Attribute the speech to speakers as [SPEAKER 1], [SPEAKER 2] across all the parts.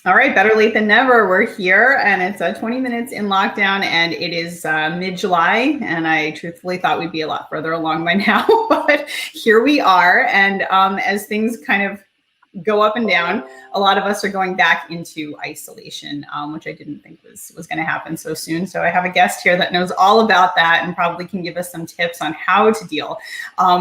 [SPEAKER 1] All right, better late than never. We're here, and it's 20 minutes in lockdown, and it is mid-July, and I truthfully thought we'd be a lot further along by now, but here we are. And as things kind of go up and down, a lot of us are going back into isolation, which I didn't think was going to happen so soon. So I have a guest here that knows all about that and probably can give us some tips on how to deal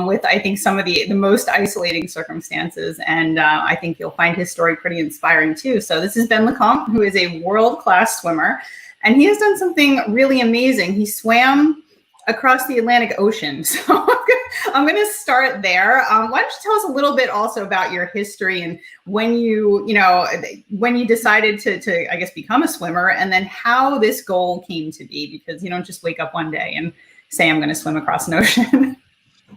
[SPEAKER 1] with, I think, some of the most isolating circumstances. And I think you'll find his story pretty inspiring too. So this is Ben Lecomte, who is a world-class swimmer, and he has done something really amazing. He swam across the Atlantic Ocean. So I'm going to start there. Why don't you tell us a little bit also about your history and when when you decided to I guess, become a swimmer, and then how this goal came to be, because you don't just wake up one day and say, I'm going to swim across an ocean.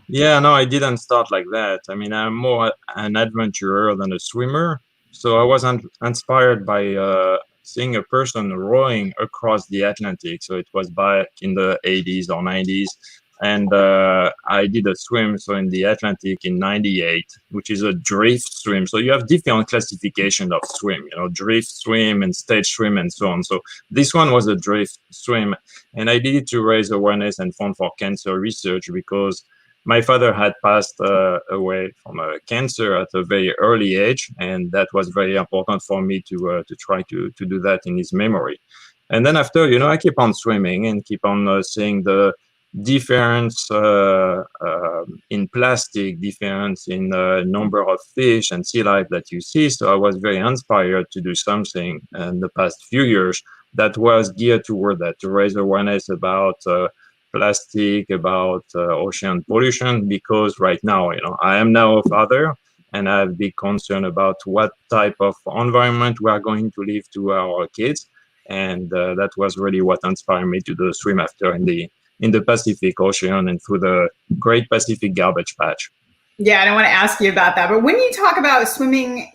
[SPEAKER 2] Yeah, no, I didn't start like that. I mean, I'm more an adventurer than a swimmer. So I was inspired by seeing a person rowing across the Atlantic. So it was back in the 80s or 90s. And I did a swim in the Atlantic in 98, which is a drift swim. So you have different classifications of swim, drift swim and stage swim and so on. So this one was a drift swim. And I did it to raise awareness and fund for cancer research, because my father had passed away from cancer at a very early age, and that was very important for me to try to do that in his memory. And then after, I keep on swimming and keep on seeing the difference in plastic, difference in number of fish and sea life that you see. So I was very inspired to do something in the past few years that was geared toward that, to raise awareness about plastic, about ocean pollution, because right now, I am now a father, and I have big concern about what type of environment we are going to leave to our kids. And that was really what inspired me to do swim after in the Pacific Ocean and through the Great Pacific Garbage Patch.
[SPEAKER 1] Yeah, I don't want to ask you about that, but when you talk about swimming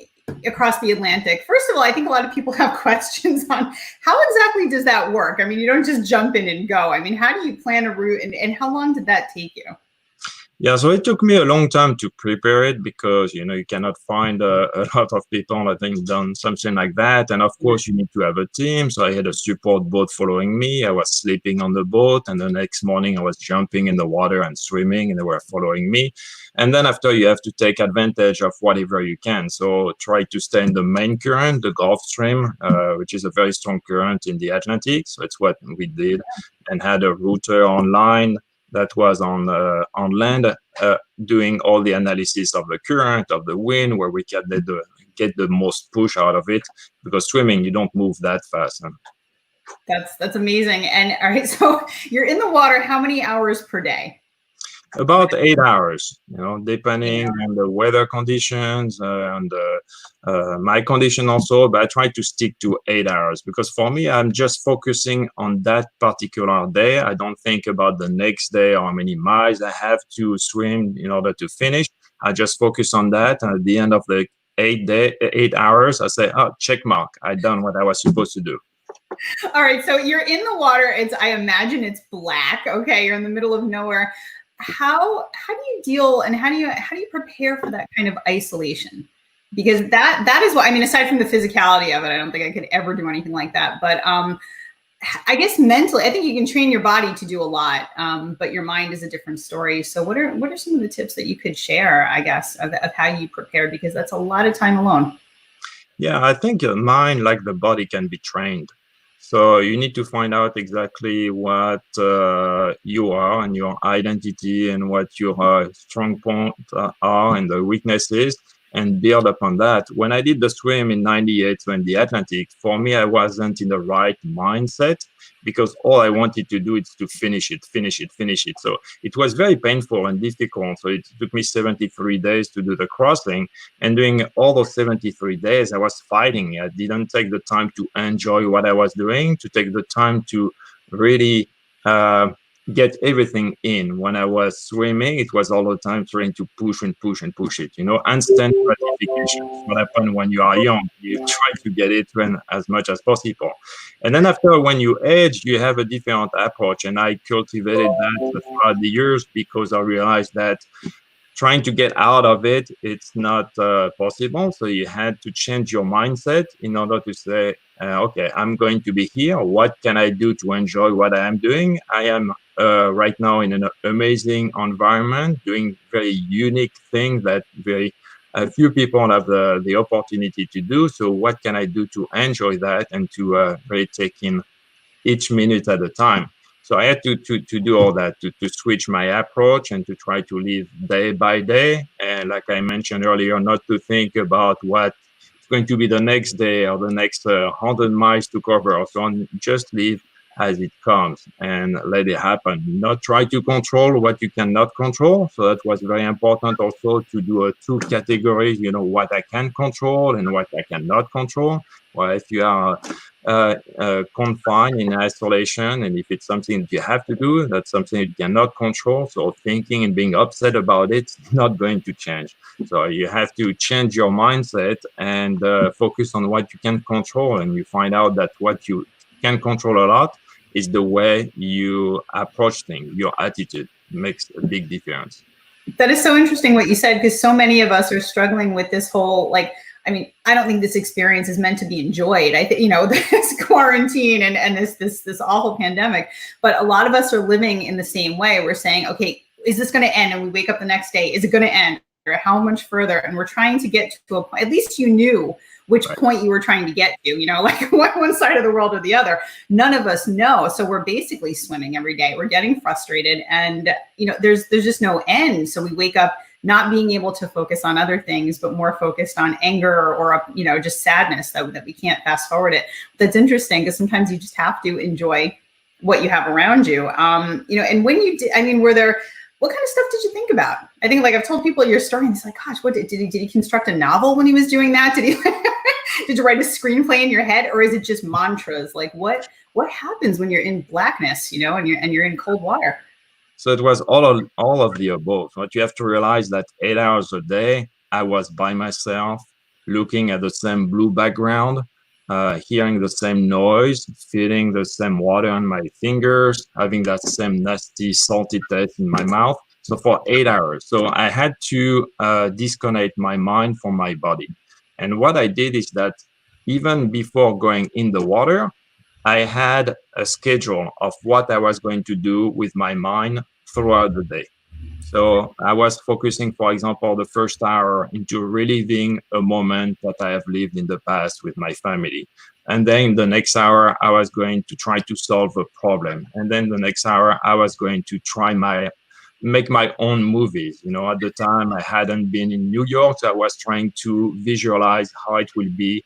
[SPEAKER 1] across the Atlantic, first of all, I think a lot of people have questions on how exactly does that work? I mean, you don't just jump in and go. I mean, how do you plan a route, and how long did that take you?
[SPEAKER 2] Yeah, so it took me a long time to prepare it, because, you cannot find a lot of people that have done something like that. And of course, you need to have a team. So I had a support boat following me. I was sleeping on the boat, and the next morning I was jumping in the water and swimming, and they were following me. And then after, you have to take advantage of whatever you can. So try to stay in the main current, the Gulf Stream, which is a very strong current in the Atlantic. So it's what we did, and had a router online that was on land, doing all the analysis of the current, of the wind, where we can get the most push out of it, because swimming, you don't move that fast.
[SPEAKER 1] That's amazing. And all right, so you're in the water how many hours per day?
[SPEAKER 2] About 8 hours, depending on the weather conditions and my condition also. But I try to stick to 8 hours, because for me, I'm just focusing on that particular day. I don't think about the next day or how many miles I have to swim in order to finish. I just focus on that. And at the end of the 8 hours, I say, oh, check mark. I done what I was supposed to do.
[SPEAKER 1] All right. So you're in the water. I imagine it's black. Okay. You're in the middle of nowhere. How do you deal, and how do you prepare for that kind of isolation? Because that is what, I mean, aside from the physicality of it, I don't think I could ever do anything like that. But I guess mentally, I think you can train your body to do a lot, but your mind is a different story. So what are some of the tips that you could share, I guess, of how you prepare? Because that's a lot of time alone.
[SPEAKER 2] Yeah, I think your mind, like the body, can be trained. So you need to find out exactly what you are and your identity, and what your strong points are and the weaknesses, and build upon that. When I did the swim in 98 in the Atlantic, for me, I wasn't in the right mindset, because all I wanted to do is to finish it. So it was very painful and difficult. So it took me 73 days to do the crossing. And during all those 73 days, I was fighting. I didn't take the time to enjoy what I was doing, to take the time to really get everything in. When I was swimming, it was all the time trying to push it. Instant gratification. What happens when you are young? You try to get it as much as possible. And then after, when you age, you have a different approach. And I cultivated that throughout the years, because I realized that trying to get out of it, it's not possible. So you had to change your mindset in order to say, okay, I'm going to be here. What can I do to enjoy what I am doing? I am right now in an amazing environment, doing very unique things that very few people have the opportunity to do. So what can I do to enjoy that and to really take in each minute at a time? So I had to do all that, to switch my approach and to try to live day by day. And like I mentioned earlier, not to think about what's going to be the next day or the next 100 miles to cover or so on. Just live as it comes and let it happen. Not try to control what you cannot control. So that was very important also to do two categories, what I can control and what I cannot control. Well, if you are confined in isolation, and if it's something that you have to do, that's something you cannot control. So thinking and being upset about it's not going to change. So you have to change your mindset and focus on what you can control, and you find out that what you can control a lot is the way you approach things. Your attitude makes a big difference.
[SPEAKER 1] That is so interesting what you said, because so many of us are struggling with this whole, I don't think this experience is meant to be enjoyed. I think, this quarantine and this awful pandemic, but a lot of us are living in the same way. We're saying, okay, is this going to end? And we wake up the next day, is it going to end? Or how much further? And we're trying to get to a point, at least you knew which point you were trying to get to, like one side of the world or the other. None of us know. So we're basically swimming every day. We're getting frustrated, and, there's just no end. So we wake up not being able to focus on other things, but more focused on anger or, just sadness that we can't fast forward it. That's interesting, because sometimes you just have to enjoy what you have around you. And when you did, what kind of stuff did you think about? I think, I've told people your story, and it's like, gosh, what did he construct a novel when he was doing that? Did you write a screenplay in your head, or is it just mantras? Like what happens when you're in blackness, and you're in cold water?
[SPEAKER 2] So it was all of the above. But you have to realize that 8 hours a day, I was by myself, looking at the same blue background, hearing the same noise, feeling the same water on my fingers, having that same nasty, salty taste in my mouth. So for 8 hours. So I had to disconnect my mind from my body. And what I did is that even before going in the water, I had a schedule of what I was going to do with my mind throughout the day. So I was focusing, for example, the first hour into reliving a moment that I have lived in the past with my family. And then the next hour, I was going to try to solve a problem. And then the next hour, I was going to make my own movies. At the time I hadn't been in New York, so I was trying to visualize how it will be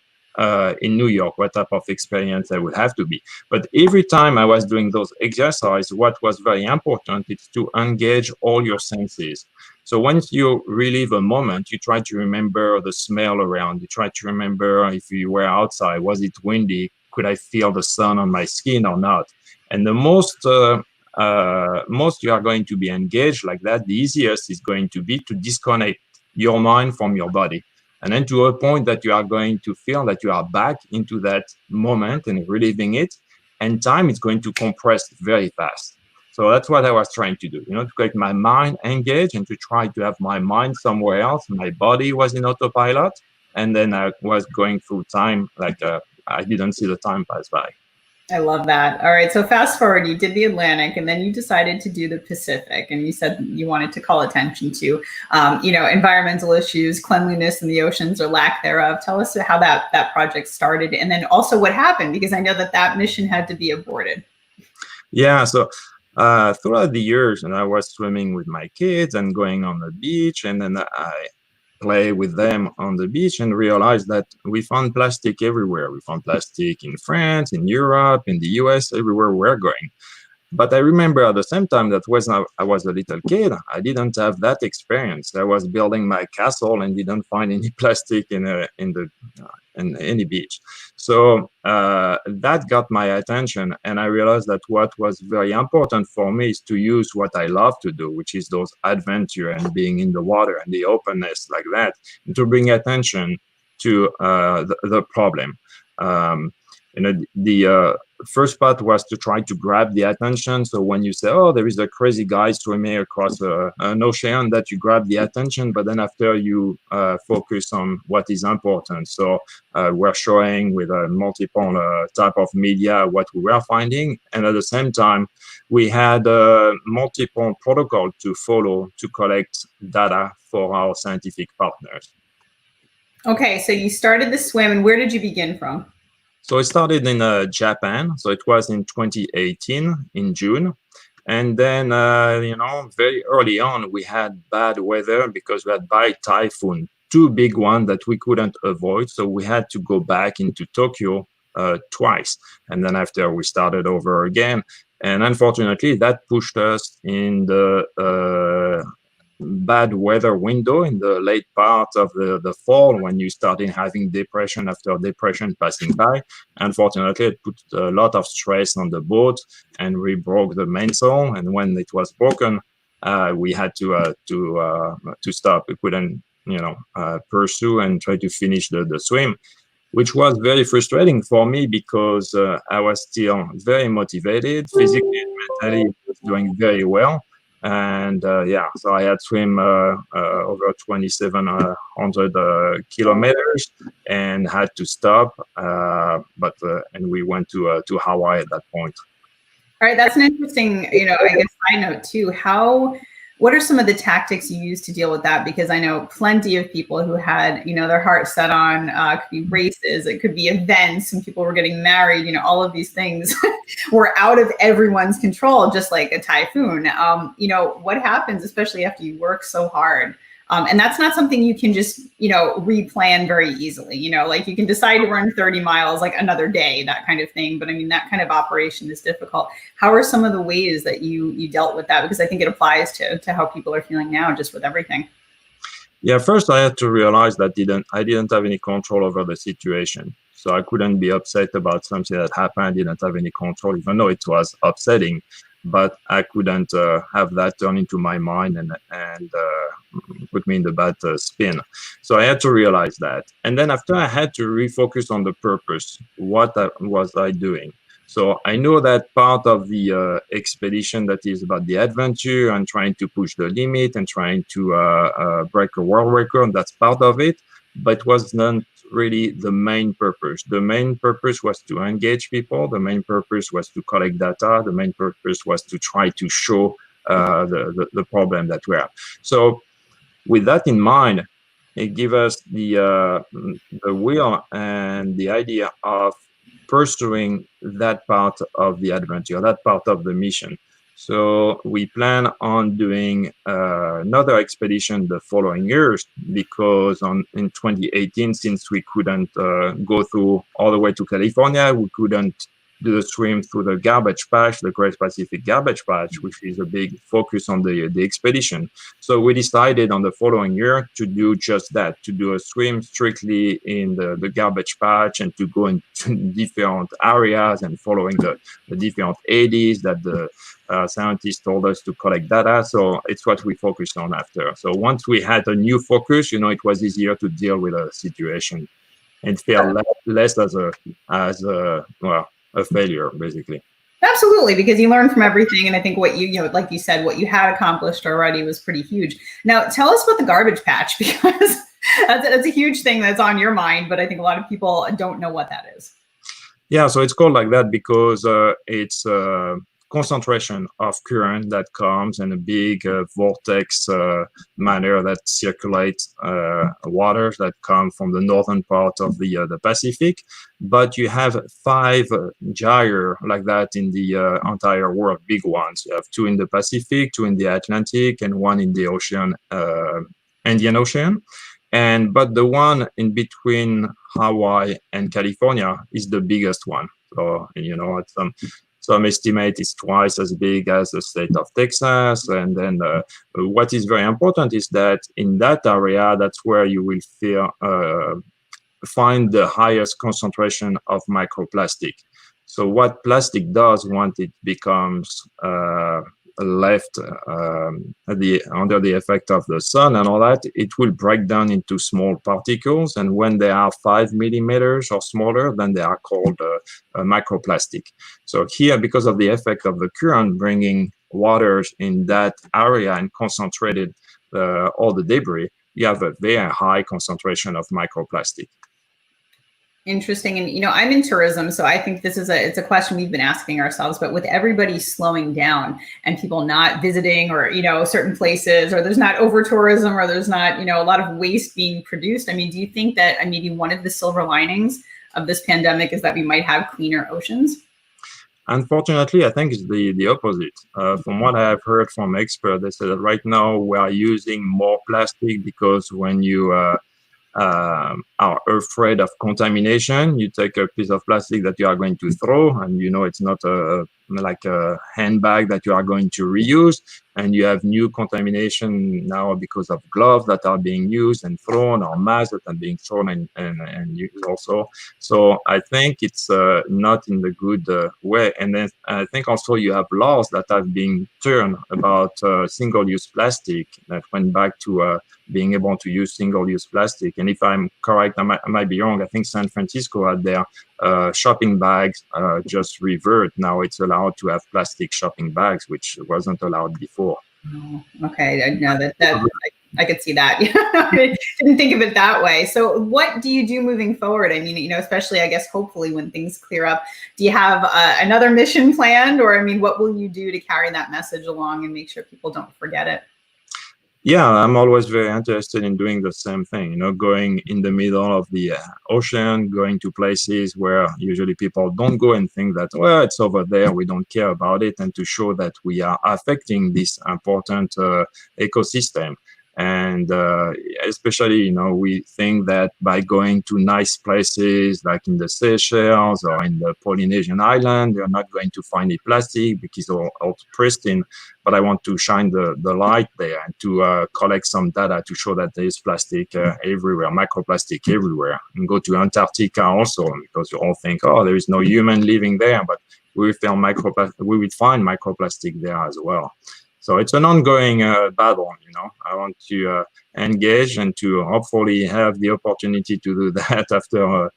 [SPEAKER 2] in New York, what type of experience I would have to be. But every time I was doing those exercises, what was very important is to engage all your senses. So once you relive a moment, you try to remember the smell around. You try to remember if you were outside, was it windy? Could I feel the sun on my skin or not? And the most you are going to be engaged like that, the easiest is going to be to disconnect your mind from your body. And then to a point that you are going to feel that you are back into that moment and reliving it, and time is going to compress very fast. So that's what I was trying to do, to get my mind engaged and to try to have my mind somewhere else. My body was in autopilot, and then I was going through time like I didn't see the time pass by.
[SPEAKER 1] I love that. All right. So fast forward, you did the Atlantic, and then you decided to do the Pacific, and you said you wanted to call attention to, environmental issues, cleanliness in the oceans or lack thereof. Tell us how that project started, and then also what happened, because I know that mission had to be aborted.
[SPEAKER 2] Yeah. So throughout the years, and I was swimming with my kids and going on the beach, and then I play with them on the beach and realize that we found plastic everywhere. We found plastic in France, in Europe, in the US, everywhere we're going. But I remember at the same time that when I was a little kid, I didn't have that experience. I was building my castle and didn't find any plastic in any beach. So that got my attention, and I realized that what was very important for me is to use what I love to do, which is those adventure and being in the water and the openness like that, and to bring attention to the problem. The first part was to try to grab the attention. So when you say, oh, there is a crazy guy swimming across an ocean, that you grab the attention, but then after you focus on what is important. So we're showing with a multiple type of media what we were finding. And at the same time, we had multiple protocol to follow to collect data for our scientific partners.
[SPEAKER 1] Okay, so you started the swim, and where did you begin from?
[SPEAKER 2] So it started in Japan. So it was in 2018 in June. And then, very early on, we had bad weather because we had bad typhoon, two big ones that we couldn't avoid. So we had to go back into Tokyo twice. And then after we started over again. And unfortunately, that pushed us in the bad weather window in the late part of the fall, when you started having depression after depression passing by. Unfortunately, it put a lot of stress on the boat, and we broke the mainsail. And when it was broken, we had to stop. We couldn't pursue and try to finish the swim, which was very frustrating for me because I was still very motivated physically and mentally. I was doing very well. And so I had swim over 2,700 kilometers and had to stop. And we went to Hawaii at that point.
[SPEAKER 1] All right, that's an interesting, I guess, side note too. What are some of the tactics you use to deal with that? Because I know plenty of people who had, their heart set on, could be races, it could be events, some people were getting married, all of these things were out of everyone's control, just like a typhoon. What happens, especially after you work so hard? And that's not something you can just, replan very easily. Like you can decide to run 30 miles like another day, that kind of thing. But I mean, that kind of operation is difficult. How are some of the ways that you dealt with that? Because I think it applies to how people are feeling now, just with everything.
[SPEAKER 2] Yeah, first I had to realize that I didn't have any control over the situation. So I couldn't be upset about something that happened. I didn't have any control, even though it was upsetting. But I couldn't have that turn into my mind and put me in the bad spin. So I had to realize that. And then after, I had to refocus on the purpose. What was I doing? So I know that part of the expedition that is about the adventure and trying to push the limit and trying to break a world record, that's part of it, but was not really the main purpose. The main purpose was to engage people. The main purpose was to collect data. The main purpose was to try to show the problem that we have. So with that in mind, it gives us the will and the idea of pursuing that part of the adventure, that part of the mission. So we plan on doing another expedition the following years, because in 2018, since we couldn't go through all the way to California, we couldn't do the swim through the garbage patch, the Great Pacific Garbage Patch, which is a big focus on the expedition. So we decided on the following year to do just that, to do a swim strictly in the garbage patch and to go into different areas and following the different ADs that the scientists told us to collect data. So it's what we focused on after. So once we had a new focus, it was easier to deal with a situation and feel less as a failure, basically.
[SPEAKER 1] Absolutely, because you learn from everything. And I think what like you said, what you had accomplished already was pretty huge. Now, tell us about the garbage patch, because that's a huge thing that's on your mind, but I think a lot of people don't know what that is.
[SPEAKER 2] Yeah, so it's called like that because it's concentration of current that comes in a big vortex manner that circulates waters that come from the northern part of the Pacific. But you have 5 gyre like that in the entire world, big ones. You have 2 in the Pacific, 2 in the Atlantic, and 1 in the ocean, Indian Ocean. But the one in between Hawaii and California is the biggest one. So, some estimate is twice as big as the state of Texas. And then what is very important is that in that area, that's where you will find the highest concentration of microplastic. So what plastic does once it becomes left under the effect of the sun and all that, it will break down into small particles. And when they are 5 millimeters or smaller, then they are called microplastic. So here, because of the effect of the current bringing waters in that area and concentrated all the debris, you have a very high concentration of microplastic.
[SPEAKER 1] Interesting. And, I'm in tourism, so I think this is it's a question we've been asking ourselves, but with everybody slowing down and people not visiting or, certain places, or there's not over tourism, or there's not, a lot of waste being produced. I mean, do you think that maybe one of the silver linings of this pandemic is that we might have cleaner oceans?
[SPEAKER 2] Unfortunately, I think it's the opposite. From what I have heard from experts, they say that right now we are using more plastic because when you are afraid of contamination, you take a piece of plastic that you are going to throw, and it's not like a handbag that you are going to reuse, and you have new contamination now because of gloves that are being used and thrown, or masks that are being thrown and used also. So I think it's not in the good way. And then I think also you have laws that have been turned about single-use plastic that went back to being able to use single-use plastic. And if I'm correct, I might be wrong, I think San Francisco had their shopping bags just revert. Now it's allowed to have plastic shopping bags, which wasn't allowed before.
[SPEAKER 1] Oh, okay, I know that I could see that. I didn't think of it that way. So what do you do moving forward? I mean, especially, I guess, hopefully when things clear up, do you have another mission planned? Or, I mean, what will you do to carry that message along and make sure people don't forget it?
[SPEAKER 2] Yeah, I'm always very interested in doing the same thing, going in the middle of the ocean, going to places where usually people don't go and think that, well, it's over there, we don't care about it, and to show that we are affecting this important ecosystem. And especially, we think that by going to nice places like in the Seychelles or in the Polynesian island, you're not going to find any plastic because all pristine. But I want to shine the light there and to collect some data to show that there is plastic everywhere, microplastic everywhere. And go to Antarctica also, because you all think, oh, there is no human living there, but we will find microplastic there as well. So it's an ongoing battle, I want to engage and to hopefully have the opportunity to do that after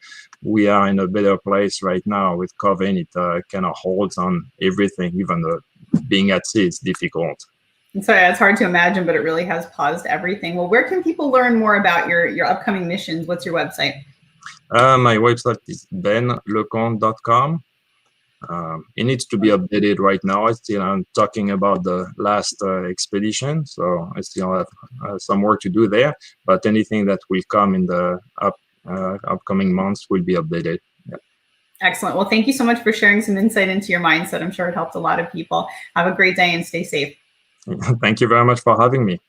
[SPEAKER 2] we are in a better place right now with COVID. It kind of holds on everything, even though being at sea is difficult.
[SPEAKER 1] So it's hard to imagine, but it really has paused everything. Well, where can people learn more about your upcoming missions? What's your website?
[SPEAKER 2] My website is benlecomte.com. It needs to be updated right now. I'm talking about the last expedition, so I still have some work to do there. But anything that will come in the upcoming months will be updated. Yeah.
[SPEAKER 1] Excellent. Well, thank you so much for sharing some insight into your mindset. I'm sure it helped a lot of people. Have a great day and stay safe.
[SPEAKER 2] Thank you very much for having me.